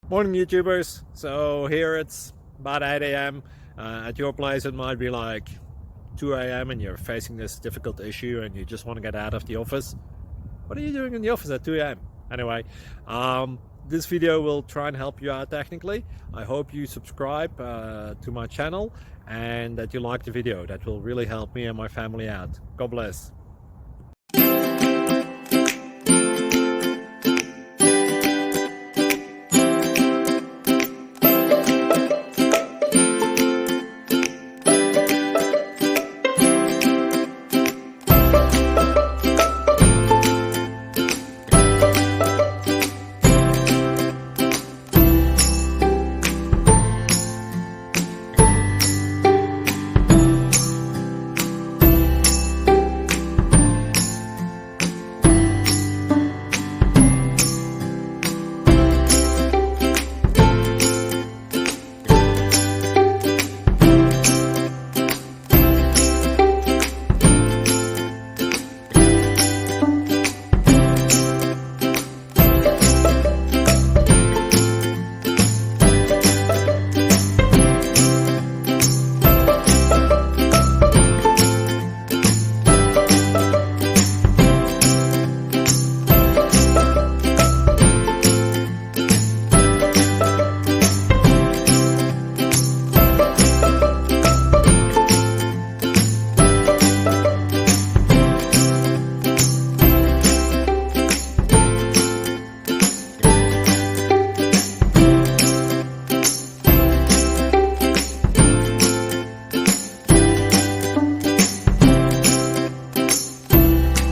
Morning, YouTubers. So here it's about 8 a.m. At your place, it might be like 2 a.m. and you're facing this difficult issue and you just want to get out of the office. What are you doing in the office at 2 a.m.? Anyway, this video will try and help you out technically. I hope you subscribe to my channel and that you like the video. That will really help me and my family out. God bless.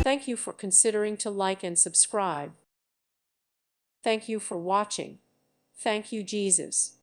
Thank you for considering to like and subscribe. Thank you for watching. Thank you, Jesus.